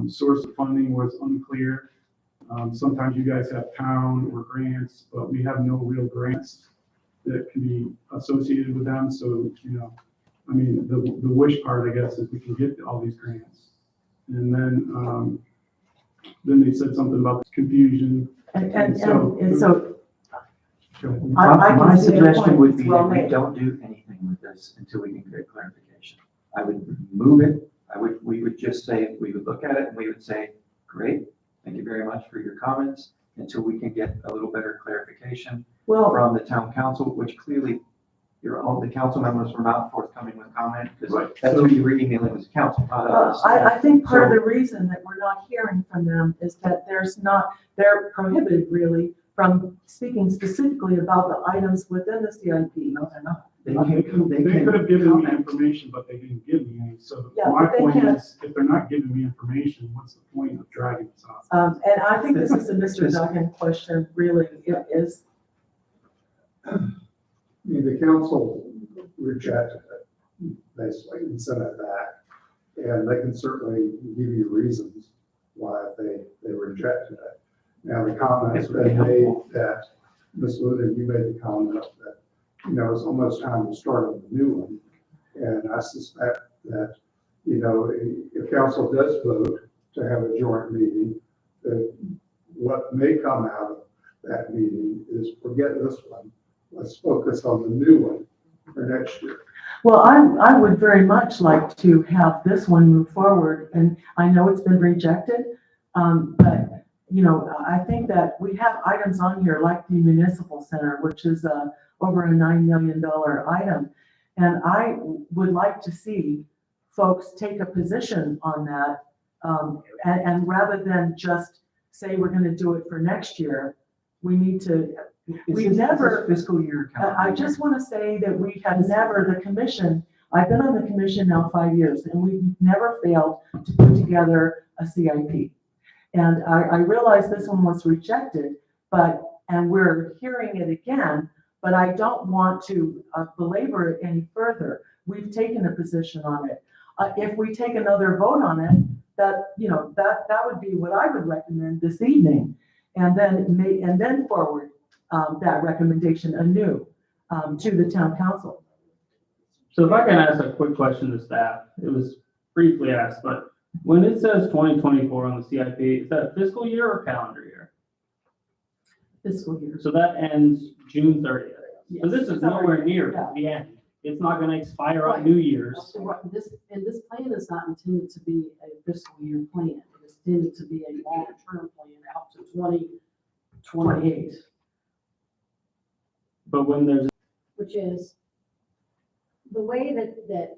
Source of funding was unclear. Sometimes you guys have town or grants, but we have no real grants that can be associated with them. So, I mean, the wish part, I guess, is we can get all these grants. And then they said something about confusion. And so my suggestion would be that we don't do anything with this until we can get clarification. I would move it. We would just say, we would look at it and we would say, great, thank you very much for your comments, until we can get a little better clarification from the town council, which clearly the council members were not forthcoming with comment, because that's who you were emailing as council, not us. I think part of the reason that we're not hearing from them is that they're prohibited really from speaking specifically about the items within the CIP. No, they're not. They could have given me information, but they didn't give me any. So my point is, if they're not giving me information, what's the point of dragging this off? And I think this is a Mr. Duggan question, really. It is. I mean, the council rejected it, basically, and sent it back. And they can certainly give you reasons why they rejected it. Now, the comments that made that, Ms. Luden, you made the comment that, it's almost time to start a new one. And I suspect that, if council does vote to have a joint meeting, that what may come out of that meeting is forget this one. Let's focus on the new one for next year. Well, I would very much like to have this one move forward, and I know it's been rejected, but I think that we have items on here like the municipal center, which is over a $9 million item, and I would like to see folks take a position on that, and rather than just say we're going to do it for next year, we need to. We've never, fiscal year. I just want to say that we have never, the commission, I've been on the commission now 5 years, and we've never failed to put together a CIP. And I realize this one was rejected, and we're hearing it again, but I don't want to belabor it any further. We've taken a position on it. If we take another vote on it, that would be what I would recommend this evening, and then forward that recommendation anew to the town council. So if I can ask a quick question to staff, it was briefly asked, but when it says 2024 on the CIP, is that fiscal year or calendar year? Fiscal year. So that ends June 30th. Yes. So this is nowhere near the end. It's not going to expire on New Year's. This plan is not intended to be a fiscal year plan. It's intended to be a long-term plan out to 2028. But when there's, which is the way that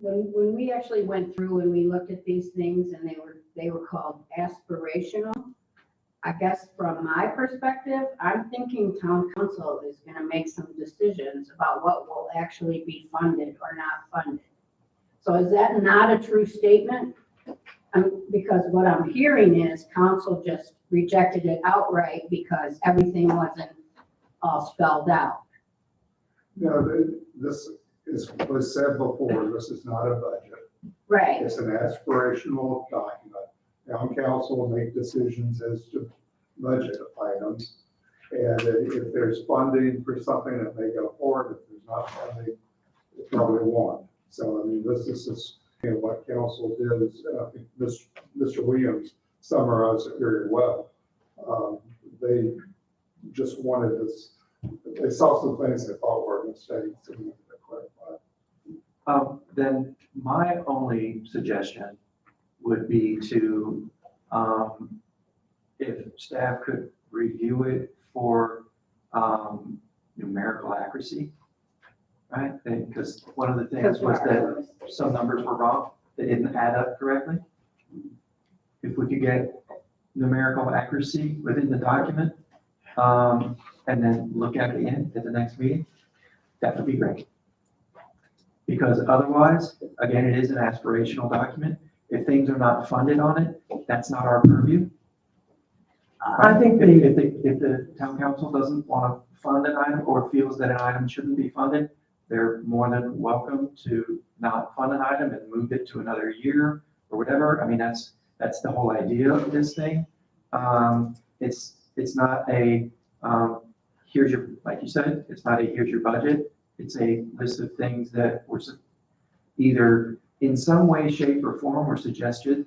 when we actually went through and we looked at these things and they were called aspirational. I guess from my perspective, I'm thinking town council is going to make some decisions about what will actually be funded or not funded. So is that not a true statement? Because what I'm hearing is council just rejected it outright because everything wasn't all spelled out. This was said before, this is not a budget. Right. It's an aspirational document. Town council will make decisions as to budget items. And if there's funding for something that may go forward, if there's not funding, it probably won't. So, I mean, this is what council did is, I think Mr. Williams summarized it very well. They just wanted this, they saw some things they thought were mistakes and wanted to clarify. Then my only suggestion would be to, if staff could review it for numerical accuracy, right? Because one of the things was that some numbers were wrong, they didn't add up correctly. If we could get numerical accuracy within the document, and then look at it again at the next meeting, that would be great. Because otherwise, again, it is an aspirational document. If things are not funded on it, that's not our purview. I think if the town council doesn't want to fund an item or feels that an item shouldn't be funded, they're more than welcome to not fund an item and move it to another year or whatever. I mean, that's That's the whole idea of this thing. It's not a, here's your, like you said, it's not a here's your budget. It's a list of things that were either in some way, shape, or form were suggested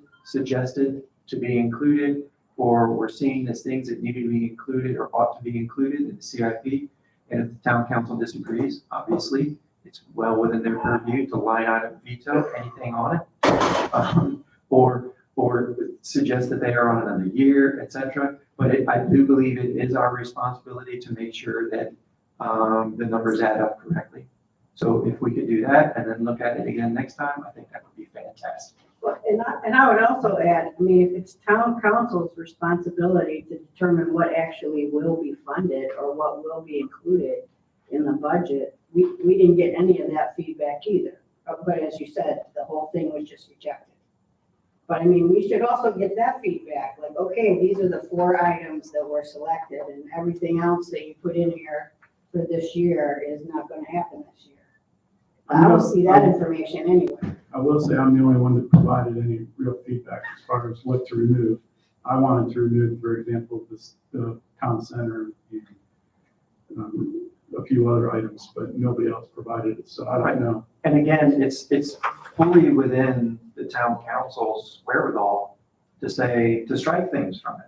to be included, or were seen as things that needed to be included or ought to be included in the CIP. And if the town council disagrees, obviously, it's well within their purview to line item veto anything on it. Or suggest that they are on another year, et cetera. But I do believe it is our responsibility to make sure that the numbers add up correctly. So if we could do that and then look at it again next time, I think that would be fantastic. Well, and I would also add, I mean, if it's town council's responsibility to determine what actually will be funded or what will be included in the budget, we didn't get any of that feedback either. But as you said, the whole thing was just rejected. But I mean, we should also get that feedback, like, okay, these are the 4 items that were selected and everything else that you put in here for this year is not gonna happen this year. I don't see that information anywhere. I will say I'm the only one that provided any real feedback as far as what to remove. I wanted to remove, for example, the town center and a few other items, but nobody else provided it, so I don't know. And again, it's fully within the town council's wherewithal to say, to strike things from it.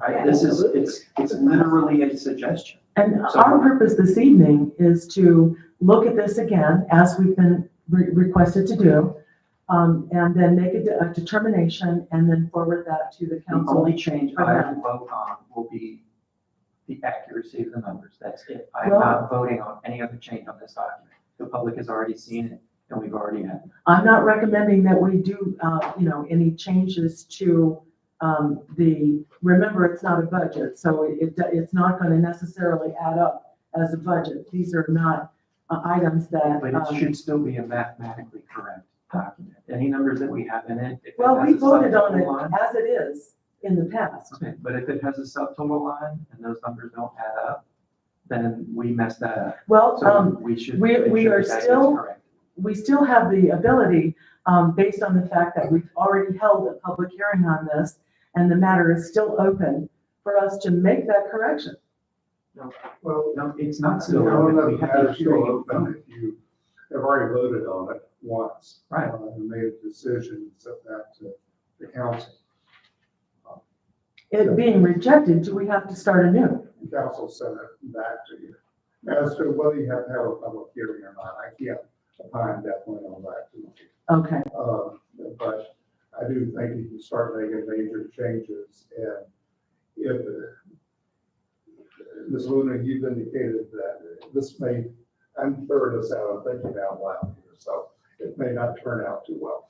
Right? Yeah, This is, absolutely. it's literally a suggestion. And So- our purpose this evening is to look at this again, as we've been requested to do, and then make a determination and then forward that to the The council. only change I have to Okay. vote on will be the accuracy of the numbers. That's it. I'm Well- not voting on any other change on this document. The public has already seen it and we've already had it. I'm not recommending that we do, any changes to, remember, it's not a budget, so it's not gonna necessarily add up as a budget. These are not items that. But it should still be a mathematically correct document. Any numbers that we have in it. if it Well, has we a voted on subtotal it line- as it is in the past. Okay, but if it has a subtotal line and those numbers don't add up, then we messed that up. Well, So we should. we make sure are that is still- correct. we still have the ability, based on the fact that we've already held a public hearing on this, and the matter is still open, for us to make that correction. Well, No, it's not no, still. no, open. no, We have matter a still hearing. open if you have already voted on it once. Right. And made a decision, sent that to the council. It being rejected, do we have to start anew? The council sent it back to you. As to whether you have to have a public hearing or not, I can't opine definitely on that tonight. Okay, But I do think you can start making major changes, and if, Ms. Luna, you've indicated that this may, I'm throwing this out, I'm thinking out loud here, so it may not turn out too well.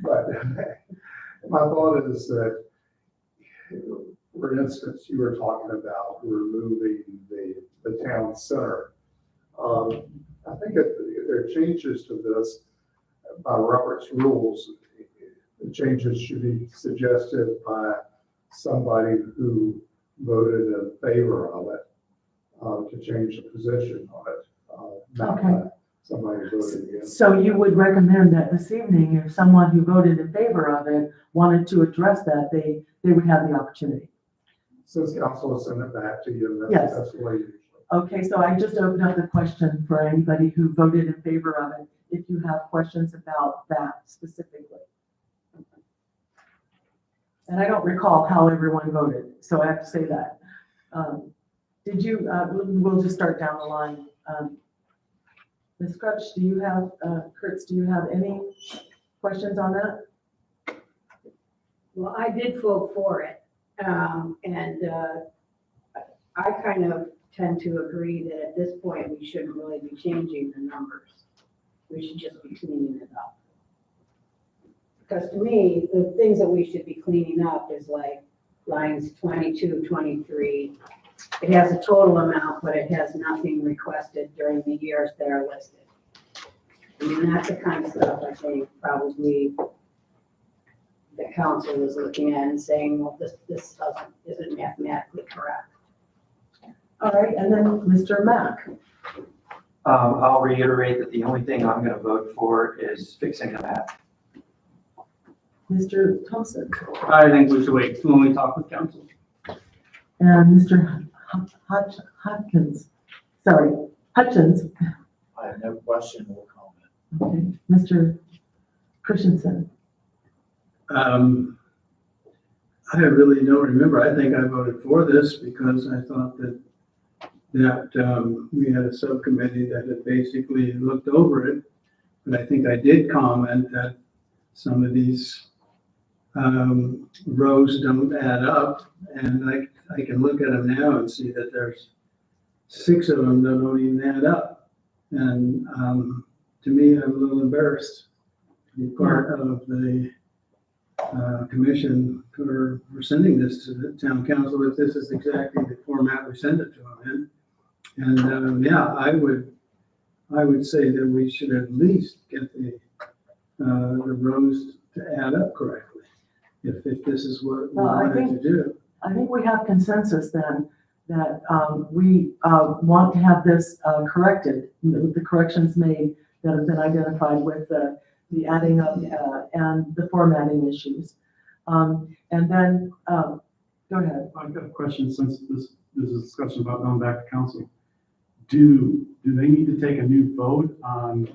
But my thought is that, for instance, you were talking about removing the town center. I think if there are changes to this, by Robert's rules, the changes should be suggested by somebody who voted in favor of it, to change the position on it, not Okay. by somebody voted against. so you would recommend that this evening, if someone who voted in favor of it wanted to address that, they would have the opportunity? Since council has sent it back to you, and Yes. that's the way usually. Okay, so I just opened up the question for anybody who voted in favor of it, if you have questions about that specifically. And I don't recall how everyone voted, so I have to say that. Did you, we'll just start down the line. Ms. Crutch, do you have, Kurtz, do you have any questions on that? Well, I did vote for it, and I kind of tend to agree that at this point, we shouldn't really be changing the numbers. We should just be cleaning it up. Because to me, the things that we should be cleaning up is like lines 22, 23. It has a total amount, but it has nothing requested during the years that are listed. I mean, that's the kind of stuff I think probably the council is looking at and saying, well, this isn't mathematically correct. All right, and then Mr. Mack. I'll reiterate that the only thing I'm gonna vote for is fixing the map. Mr. Thompson I think we should wait when we talk with council. and Mr. Hutchins. I have no question or comment. Okay, Mr. Christensen. I really don't remember. I think I voted for this because I thought that we had a subcommittee that had basically looked over it. But I think I did comment that some of these rows don't add up. And I can look at them now and see that there's 6 of them that don't even add up. And to me, I'm a little embarrassed to be part of the commission for sending this to the town council if this is exactly the format we send it to them in. And yeah, I would say that we should at least get the rows to add up correctly, if this is what we Well, I wanted think- to do. I think we have consensus then that we want to have this corrected, the corrections made that have been identified with the adding up and the formatting issues. And then, go ahead. I've got a question since this is a discussion about going back to council. Do they need to take a new vote on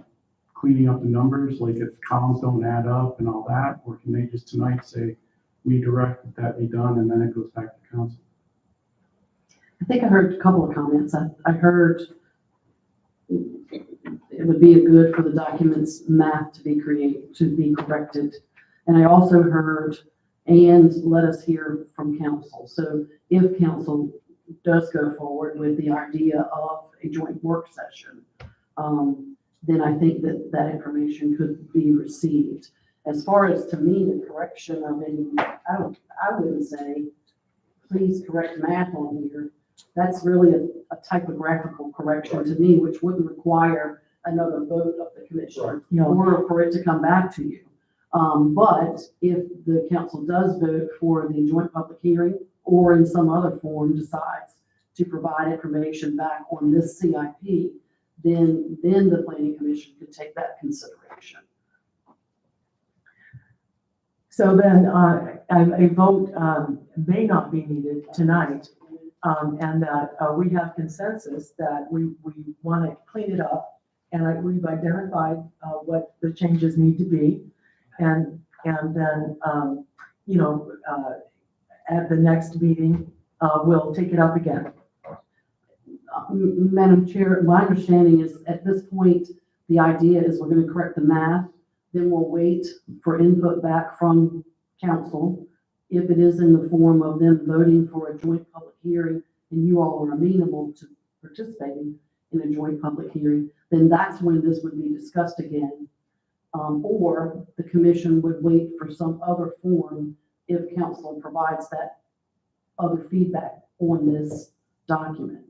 cleaning up the numbers, like if columns don't add up and all that? Or can they just tonight say, we direct that that be done and then it goes back to council? I think I heard a couple of comments. I heard it would be good for the documents math to be corrected. And I also heard, and let us hear from council. So if council does go forward with the idea of a joint work session, then I think that information could be received. As far as, to me, the correction of any, I wouldn't say, please correct math on here. That's really a typographical correction to me, which wouldn't require another vote of the commission or for it to come back to you. But if the council does vote for the joint public hearing or in some other form decides to provide information back on this CIP, then the planning commission could take that consideration. So then a vote may not be needed tonight, and that we have consensus that we want to clean it up, and we've identified what the changes need to be, and then at the next meeting we'll take it up again. Madam Chair, my understanding is at this point, the idea is we're going to correct the math, then we'll wait for input back from council. If it is in the form of them voting for a joint public hearing and you all are amenable to participating in a joint public hearing, then that's when this would be discussed again. Or the commission would wait for some other form if council provides that other feedback on this document.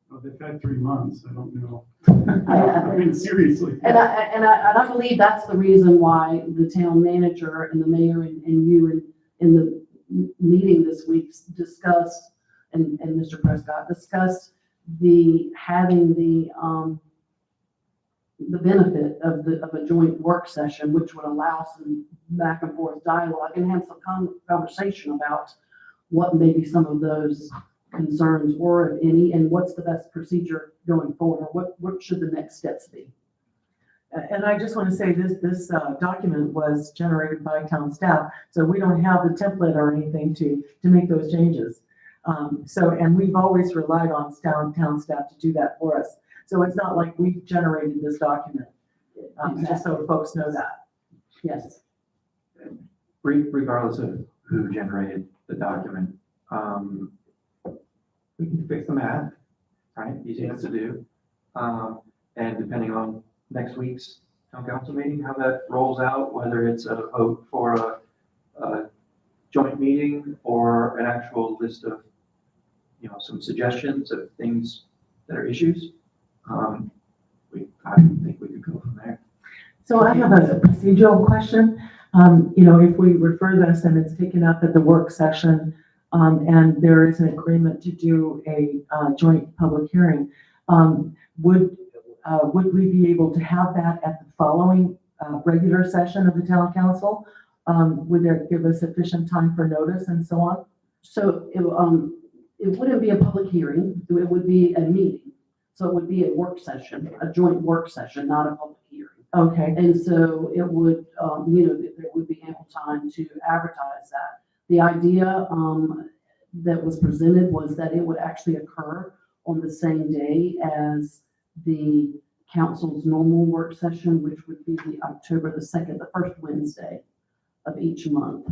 Well, they've had 3 months, I don't know. I- I mean, seriously. And I believe that's the reason why the town manager and the mayor and you in the meeting this week discussed, and Mr. Prescott discussed having the benefit of a joint work session, which would allow some back and forth dialogue and have some conversation about what maybe some of those concerns were, if any, and what's the best procedure going forward? What should the next steps be? And I just want to say this document was generated by town staff, so we don't have the template or anything to make those changes. And we've always relied on town staff to do that for us. So it's not like we generated this document, just so folks know that. Yes. Regardless of who generated the document, we can fix the math, right? Easy enough to do. And depending on next week's town council meeting, how that rolls out, whether it's a vote for a joint meeting or an actual list of, some suggestions of things that are issues, I think we could go from there. So I have a procedural question. If we refer this and it's taken up at the work session, and there is an agreement to do a joint public hearing, would we be able to have that at the following regular session of the town council? Would that give us sufficient time for notice and so on? So it wouldn't be a public hearing, it would be a meeting. So it would be a work session, a joint work session, not a public hearing. Okay, And so it would, there would be ample time to advertise that. The idea that was presented was that it would actually occur on the same day as the council's normal work session, which would be the October the 2nd, the first Wednesday of each month.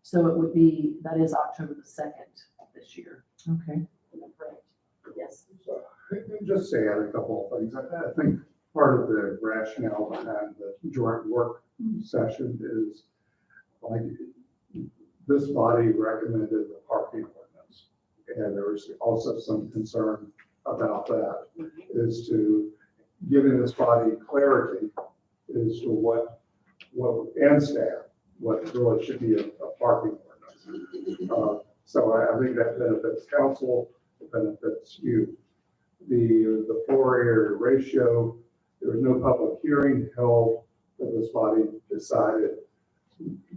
So it would be, that is October the 2nd this year. okay. Yes. So, just to add a couple of things, I think part of the rationale behind the joint work session is like this body recommended the parking ordinance. And there was also some concern about that, is to giving this body clarity as to what and staff, what really should be a parking ordinance. So I think that benefits council, it benefits you. The floor area ratio, there was no public hearing held, but this body decided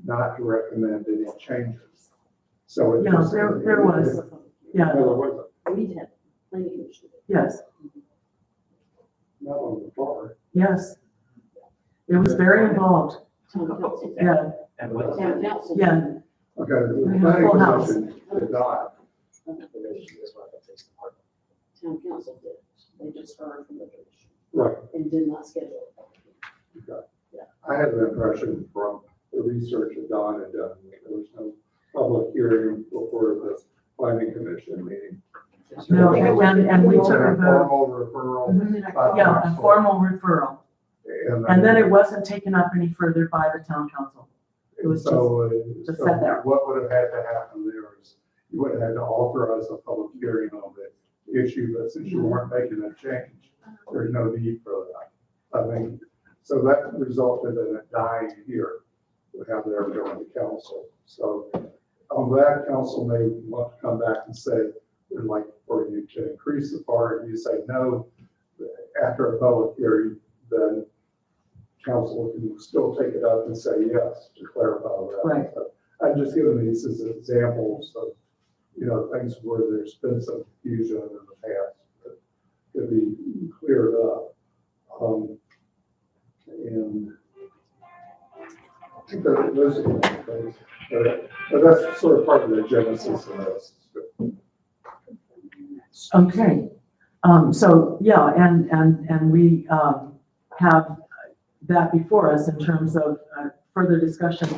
not to recommend any changes. So it Yeah, just- there was. Yeah, No, there wasn't, We did, planning commission. yes, not on the floor. yes. It was very involved, Town council. yeah, And what, Town council. yeah. Okay, the We have planning full house. commission did not. Town council did. They just heard from the commission Right. and did not schedule. I had the impression from the research that Don had done, that there was no public hearing before the planning commission meeting. No, and we took a vote. Formal referral. by Yeah, a council, formal referral. And then it wasn't taken up any further by the town council. It was just so sat there. what would have had to happen there is you would have had to authorize a public hearing on the issue, but since you weren't making a change, there's no need for that. I mean, so that resulted in it dying here. We have there going to council. So on that, council may want to come back and say, we'd like for you to increase the FAR. If you say no, after a public hearing, then council can still take it up and say yes to clarify that. Right. So I'm just giving these as examples of, things where there's been some confusion in the past that could be cleared up. And I think that those are the things, but that's sort of part of the genesis of this. Okay, so, yeah, and we, have that before us in terms of further discussion,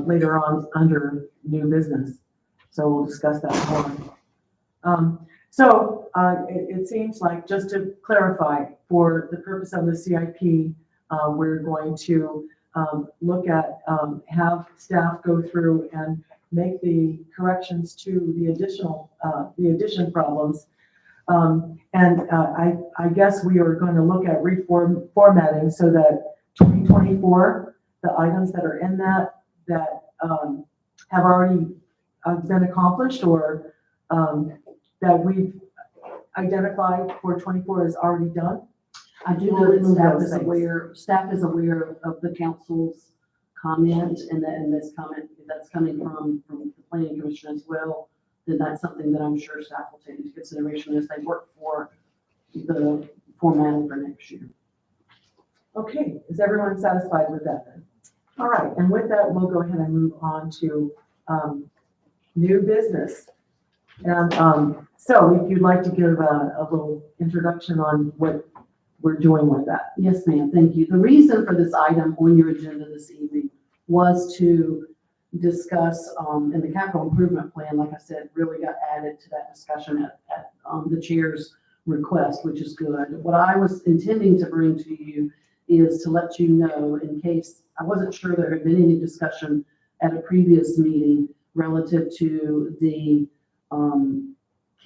later on under new business. So we'll discuss that more. It seems like, just to clarify, for the purpose of the CIP, we're going to, look at, have staff go through and make the corrections to the the addition problems. I guess we are going to look at formatting so that 2024, the items that are in that have already been accomplished, or that we've identified for 24 is already done. I do know that staff is aware of the council's comment, and this comment that's coming from the planning commission as well. Then that's something that I'm sure staff will take into consideration as they work for the formatting for next year. Okay, is everyone satisfied with that then? All right, and with that, we'll go ahead and move on to new business. And so if you'd like to give a little introduction on what we're doing with that. Yes, ma'am, thank you. The reason for this item on your agenda this evening was to discuss, and the capital improvement plan, like I said, really got added to that discussion at the chair's request, which is good. What I was intending to bring to you is to let you know, in case, I wasn't sure there had been any discussion at a previous meeting relative to the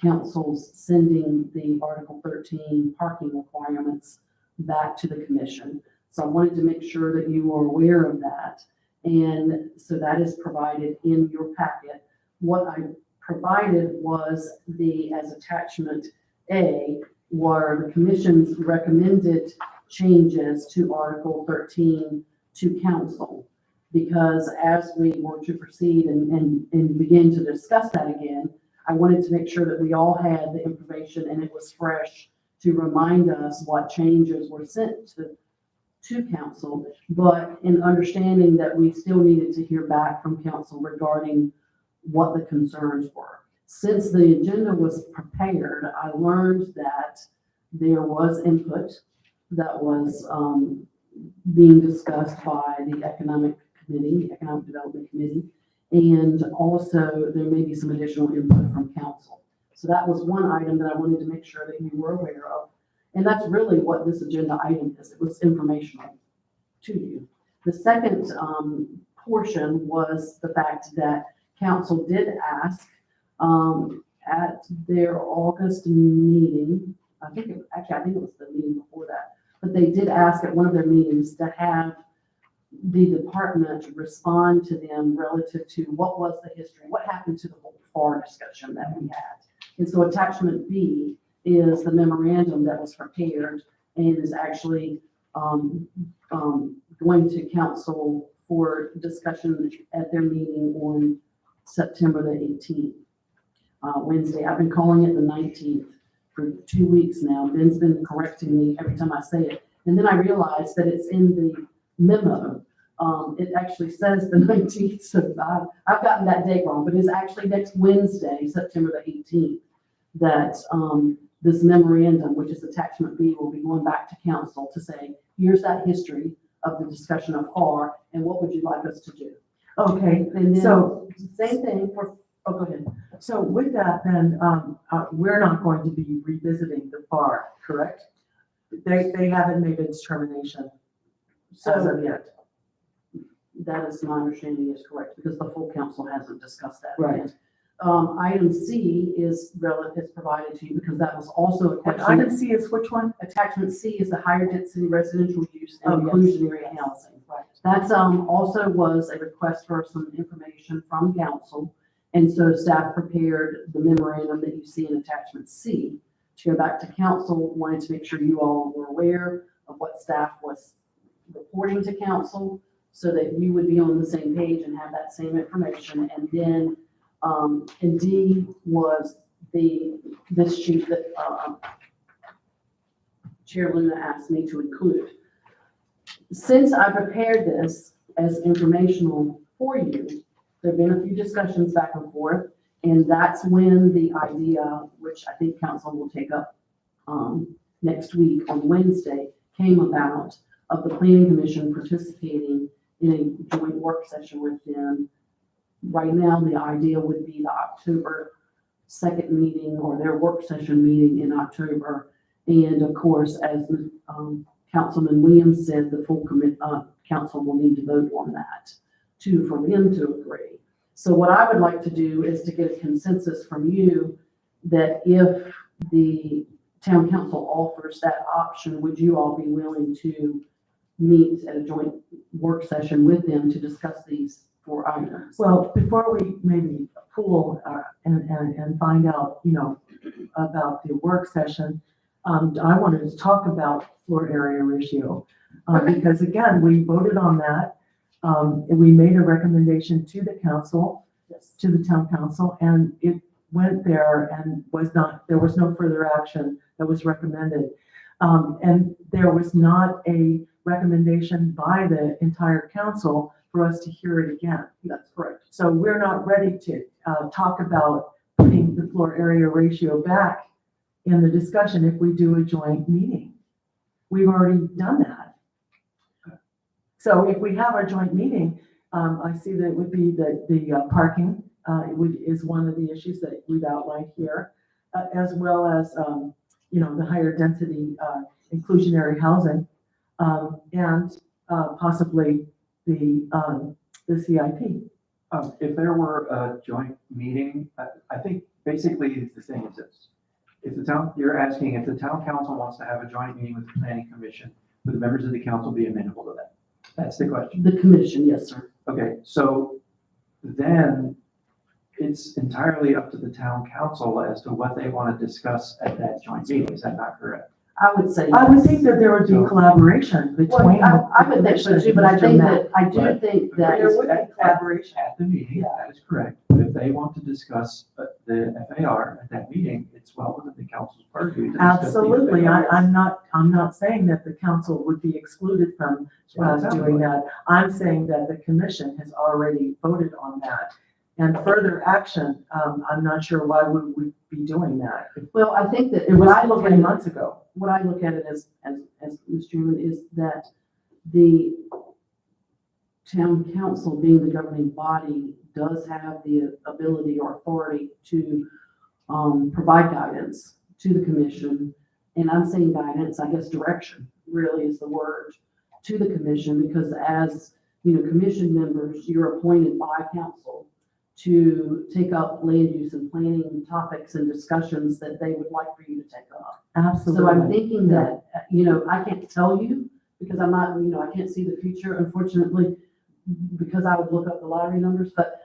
council's sending the Article 13 parking requirements back to the commission. So I wanted to make sure that you are aware of that. And so that is provided in your packet. What I provided was as attachment A, were the commission's recommended changes to Article 13 to council. because as we were to proceed and begin to discuss that again, I wanted to make sure that we all had the information and it was fresh to remind us what changes were sent to council, but in understanding that we still needed to hear back from council regarding what the concerns were. Since the agenda was prepared, I learned that there was input that was being discussed by the Economic Development Committee, and also there may be some additional input from council. So that was one item that I wanted to make sure that you were aware of. And that's really what this agenda item is. It was informational to you. The second portion was the fact that council did ask at their August meeting, I think it was the meeting before that, but they did ask at one of their meetings to have the department respond to them relative to what was the history, what happened to the whole FAR discussion that we had. And so attachment B is the memorandum that was prepared and is actually going to council for discussion at their meeting on September the 18th, Wednesday. I've been calling it the 19th for 2 weeks now. Ben's been correcting me every time I say it. And then I realized that it's in the memo. It actually says the 19th, so I've gotten that date wrong, but it's actually next Wednesday, September the 18th, that this memorandum, which is attachment B, will be going back to council to say, here's that history of the discussion of FAR, and what would you like us to do? Okay, And then, so, same thing for, oh, go ahead. so with that, then, we're not going to be revisiting the FAR, correct? They haven't made a determination as So of yet. that is my understanding is correct, because the full council hasn't discussed that. Right. yet. Item C is provided to you, because that was also a And question. item C is which one? Attachment C is the higher density residential use and Oh, yes. inclusionary housing. Right. That's also was a request for some information from council. And so staff prepared the memorandum that you see in attachment C to go back to council, wanted to make sure you all were aware of what staff was reporting to council so that you would be on the same page and have that same information. And then, and D was this sheet that, Chair Luna asked me to include. Since I prepared this as informational for you, there've been a few discussions back and forth, and that's when the idea, which I think council will take up next week on Wednesday, came about of the planning commission participating in a joint work session with them. Right now, the idea would be the October 2nd meeting or their work session meeting in October. And of course, as Councilman Williams said, the full council will need to vote on that for them to agree. So what I would like to do is to get a consensus from you that if the town council offers that option, would you all be willing to meet at a joint work session with them to discuss these 4 items? Well, before we maybe pool and find out, about the work session, I wanted to talk about floor area ratio. Because again, we voted on that. We made a recommendation to the council, to the town council, and it went there and there was no further action that was recommended. And there was not a recommendation by the entire council for us to hear it again. That's correct. So we're not ready to talk about putting the floor area ratio back in the discussion if we do a joint meeting. We've already done that. So if we have our joint meeting, I see that it would be the parking is one of the issues that we've outlined here, as well as, the higher density inclusionary housing, and possibly the CIP. If there were a joint meeting, I think basically the thing is this. You're asking if the town council wants to have a joint meeting with the planning commission, would the members of the council be amenable to that? That's the question. The commission, yes, sir. Okay, so then it's entirely up to the town council as to what they want to discuss at that joint meeting. Is that not correct? I would say. I would yes. think that there would be So- collaboration Well, between. I would think so too, but I Mr. think Matt. that, I do think that. There would be collaboration. At the meeting, that is correct, but if they want to discuss the FAR at that meeting, it's well within the council's purview to discuss the Absolutely, FAR. I'm not saying that the council would be excluded from Well, it sounds doing like- that. I'm saying that the commission has already voted on that. And further action, I'm not sure why we would be doing that. Well, I think that It was what I look 3 at, months ago. what I look at it as Mr. Chairman, is that the town council, being the governing body, does have the ability or authority to provide guidance to the commission. And I'm saying guidance, I guess direction really is the word, to the commission, because as, you know, commission members, you're appointed by council to take up land use and planning topics and discussions that they would like for you to take up. So I'm Absolutely. thinking that, you know, I can't tell you because I'm not, you know, I can't see the future, unfortunately, because I would look up the lottery numbers. But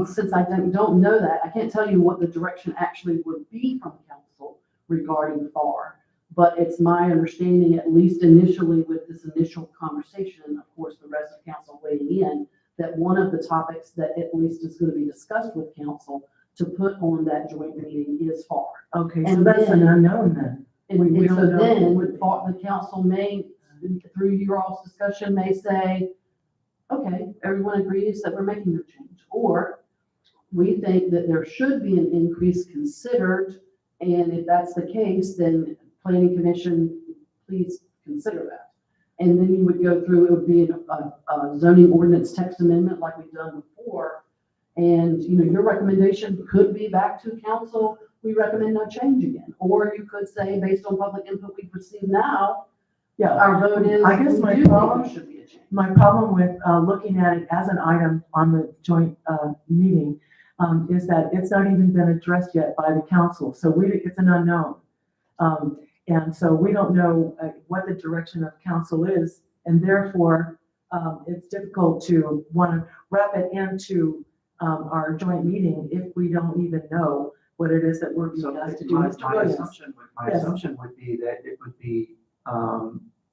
since I don't know that, I can't tell you what the direction actually would be from council regarding FAR. But it's my understanding, at least initially with this initial conversation, and of course, the rest of council weighing in, that one of the topics that at least is going to be discussed with council to put on that joint meeting is FAR. Okay, so And that's an then- unknown then. And We and don't so know. then, the council may, through your all's discussion, may say, okay, everyone agrees that we're making the change. Or we think that there should be an increase considered, and if that's the case, then planning commission, please consider that. And then you would go through, it would be a zoning ordinance text amendment like we've done before. And, you know, your recommendation could be back to council, we recommend no change again. Or you could say, based on public input we've received now, Yeah, our vote is, I guess we my do think problem- there should be a change. my problem with looking at it as an item on the joint meeting is that it's not even been addressed yet by the council. So it's an unknown. And so we don't know what the direction of council is. And therefore, it's difficult to want to wrap it into our joint meeting if we don't even know what it is that we're being So asked to do. my Mr. Williams. Yes. assumption would be that it would be,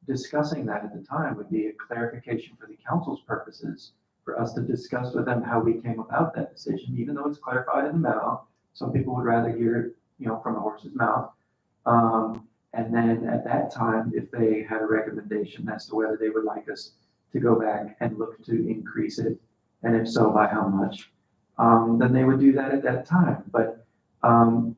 discussing that at the time would be a clarification for the council's purposes, for us to discuss with them how we came about that decision, even though it's clarified in the memo. Some people would rather hear it, you know, from the horse's mouth. And then at that time, if they had a recommendation as to whether they would like us to go back and look to increase it, and if so, by how much, then they would do that at that time. But, I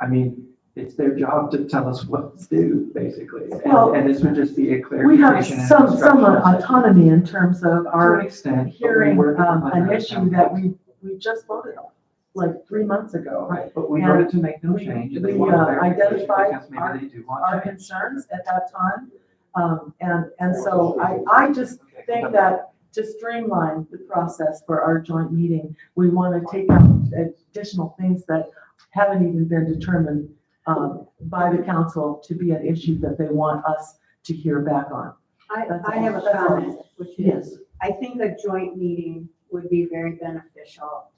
mean, it's their job to tell us what to do, basically. Well, And this would just be a We clarification. have and some instructional session. autonomy in terms of To our an extent. but we hearing work with them an under issue town that council. we just voted on, like 3 months ago. Right, but we and voted to make no we- change. and they we, want clarification identified because maybe our- they do want Our change. concerns at that time. And so I just Okay. think that to streamline the process for our joint meeting, we want to take out additional things that haven't even been determined by the council to be an issue that they want us to hear back on. That's I all. have a That's all. comment, which Yes. is, I think a joint meeting would be very beneficial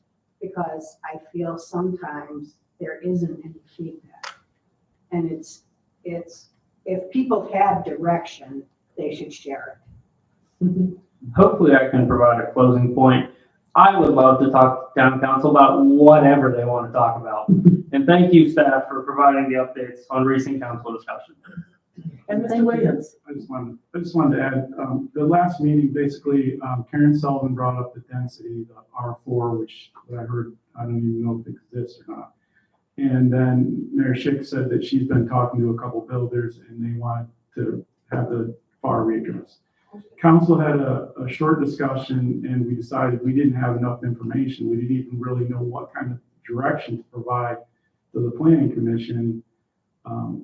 because I feel sometimes there isn't any feedback. And it's, if people have direction, they should share it. Hopefully I can provide a closing point. I would love to talk to town council about whatever they want to talk about. And thank you, staff, for providing the updates on recent council discussion. And Mr. Williams, I just wanted to add, the last meeting, basically, Karen Sullivan brought up the density, the R4, which I heard, I don't even know if it exists or not. And then Mayor Schick said that she's been talking to a couple builders and they wanted to have the FAR readdressed. Council had a short discussion and we decided we didn't have enough information. We didn't even really know what kind of direction to provide to the planning commission.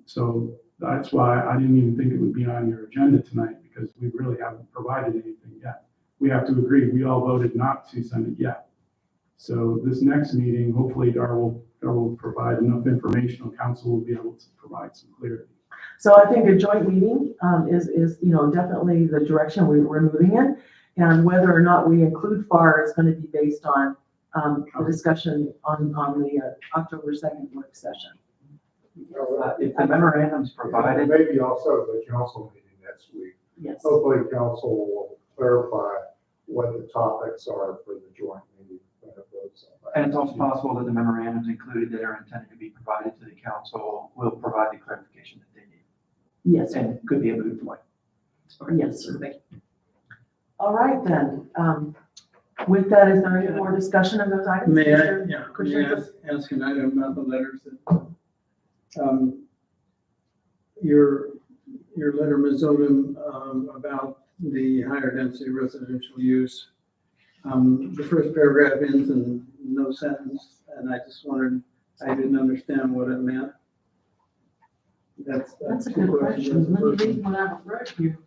So that's why I didn't even think it would be on your agenda tonight, because we really haven't provided anything yet. We have to agree, we all voted not to send it yet. So this next meeting, hopefully Dar will provide enough information, and council will be able to provide some clarity. so I think a joint meeting is, you know, definitely the direction we're moving in. And whether or not we include FAR is going to be based on the discussion on the October 2nd work session. If the memorandum's provided, Maybe also the council meeting next week. Yes. Hopefully council will clarify what the topics are for the joint meeting. when it votes on that. and it's also possible that the memorandums included that are intended to be provided to the council will provide the clarification that they need, Yes, and could be a moot point. yes, sir. Thank you. All right then. With that, is there any more discussion of those items? May I, Mr. yeah, may I Christensen? ask an item about the letters that, your letter, Ms. Odom, about the higher density residential use. The first paragraph ends in no sentence, and I just wondered, I didn't understand what it meant. That's a two good questions. question. Let me read what I've read here.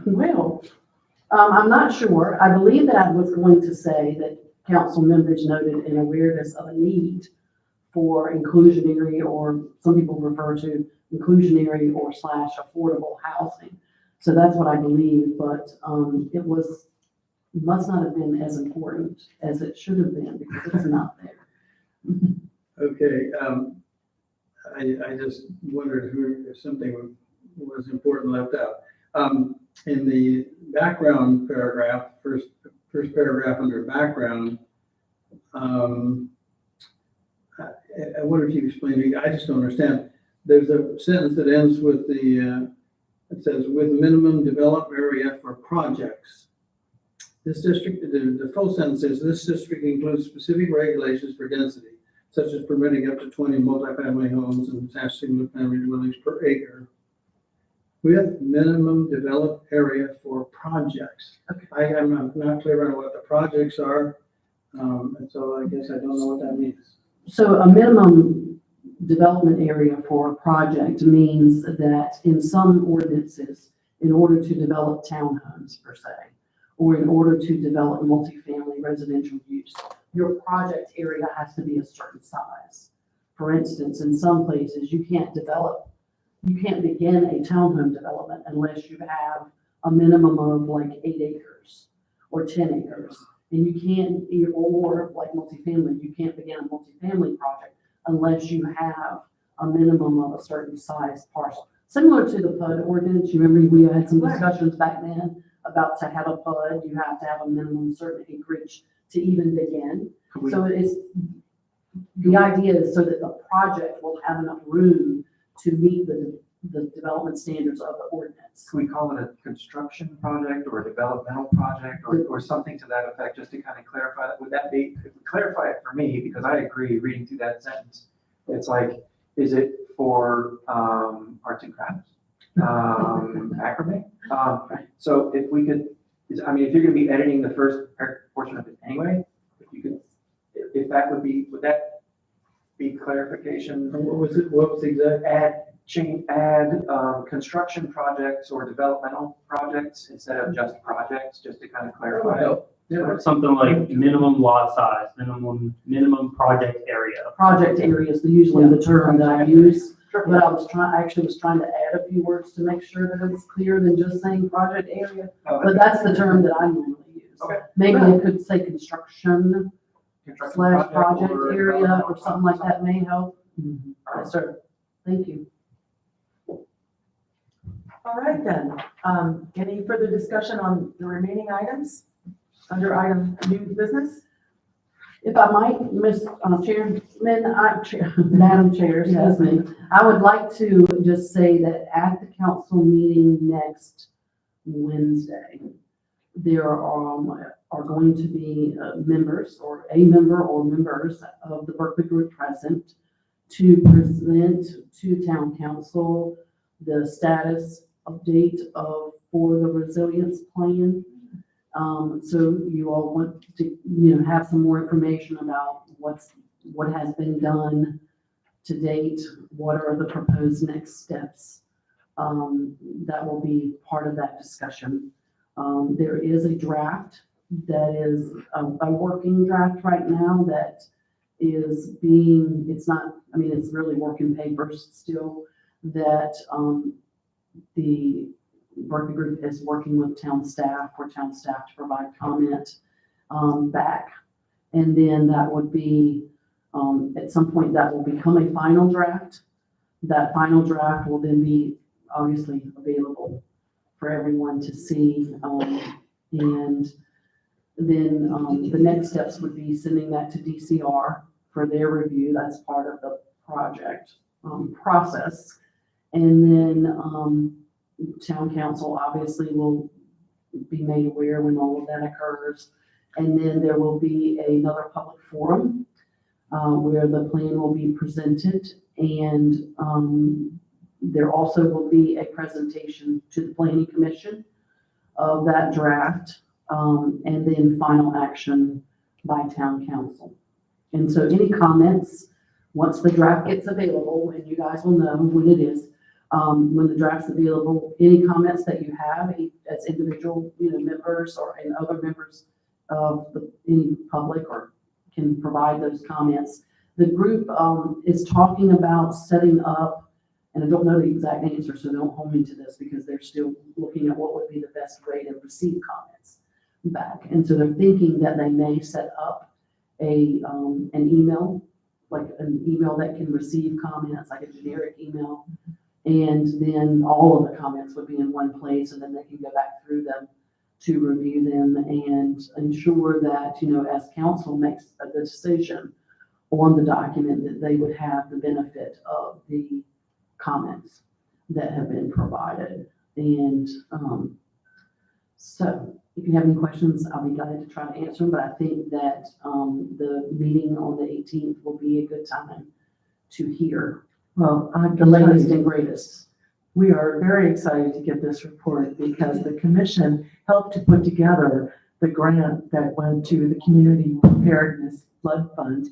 Well, I'm not sure. I believe that I was going to say that council members noted an awareness of a need for inclusionary, or some people refer to inclusionary or / affordable housing. So that's what I believe, but must not have been as important as it should have been because it's not there. Okay, I just wondered if something was important left out. In the background paragraph, first paragraph under background, I wonder if you explain to me, I just don't understand. There's a sentence that ends with it says, with minimum developed area for projects. This district, the full sentence says, this district includes specific regulations for density, such as permitting up to 20 multifamily homes and attached single-family dwellings per acre, with minimum developed area for projects. I'm not clear on what the projects are, and so I guess I don't know what that means. So a minimum development area for a project means that in some ordinances, in order to develop townhomes per se, or in order to develop multifamily residential use, your project area has to be a certain size. For instance, in some places, you can't begin a townhome development unless you have a minimum of like 8 acres or 10 acres. And you can't, or like multifamily, you can't begin a multifamily project unless you have a minimum of a certain size parcel. Similar to the PUD ordinance, you remember we had some discussions back then about to have a PUD, you have to have a minimum certain acreage to even begin. So the idea is so that the project will have enough room to meet the development standards of the ordinance. Can we call it a construction project or a developmental project or something to that effect, just to kind of clarify that? Would that be, clarify it for me, because I agree, reading through that sentence, it's like, is it for arts and crafts? Macrame? So if we could, I mean, if you're gonna be editing the first portion of it anyway, if you could, if that would that be clarification? What was the exact? Add construction projects or developmental projects instead of just projects, just to kind of clarify. Or something like minimum lot size, minimum project area. Project area is usually the term that I use, but I actually was trying to add a few words to make sure that it was clearer than just saying project area. But that's the term that I normally use. Okay. Maybe it could say construction Construction / project or area or developmental something like that may help. All right. Yes, sir. Thank you. All right then. Any further discussion on the remaining items under item new business? If I might, Madam Chair, excuse me, I would like to just say that at the council meeting next Wednesday, there are going to be members or a member or members of the Berkeley Group present to present to town council the status update for the resilience plan. So you all want to, have some more information about what has been done to date, what are the proposed next steps. That will be part of that discussion. There is a draft that is a working draft right now that is being, it's not, I mean, it's really work in papers still, that the working group is working with town staff for town staff to provide comment back. And then that would be, at some point, that will become a final draft. That final draft will then be obviously available for everyone to see. And then the next steps would be sending that to DCR for their review. That's part of the project process. And then town council obviously will be made aware when all of that occurs. And then there will be another public forum where the plan will be presented. And there also will be a presentation to the planning commission of that draft, and then final action by town council. And so any comments, once the draft gets available, and you guys will know when it is, when the draft's available, any comments that you have as individual, members or and other members of any public or can provide those comments. The group is talking about setting up, and I don't know the exact answer, so don't hold me to this because they're still looking at what would be the best way to receive comments back. And so they're thinking that they may set up an email, like an email that can receive comments, like a generic email. And then all of the comments would be in one place, and then they can go back through them to review them and ensure that, as council makes a decision on the document, that they would have the benefit of the comments that have been provided. And so if you have any questions, I'll be glad to try to answer them, but I think that the meeting on the 18th will be a good time to hear Well, I'm the latest and greatest. We are very excited to get this report because the commission helped to put together the grant that went to the Community Preparedness Flood Fund.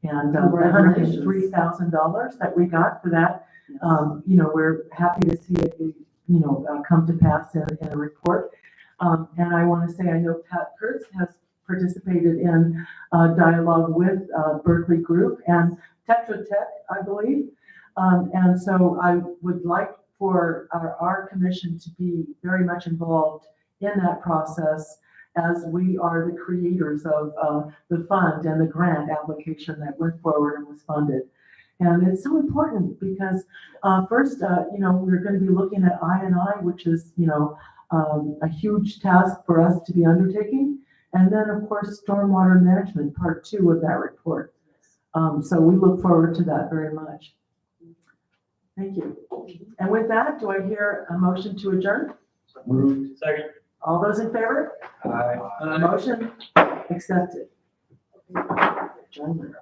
And Congratulations. $103,000 that we got for that, we're happy to see it, come to pass in a report. And I want to say, I know Pat Kurtz has participated in dialogue with Berkeley Group and Tetra Tech, I believe. And so I would like for our commission to be very much involved in that process, as we are the creators of the fund and the grant application that went forward and was funded. And it's so important because first, we're going to be looking at I&I, which is, a huge task for us to be undertaking. And then, of course, stormwater management, part 2 of that report. So we look forward to that very much. Thank you. And with that, do I hear a motion to adjourn? Moved. Second. All those in favor? Aye. Motion accepted. Adjournment.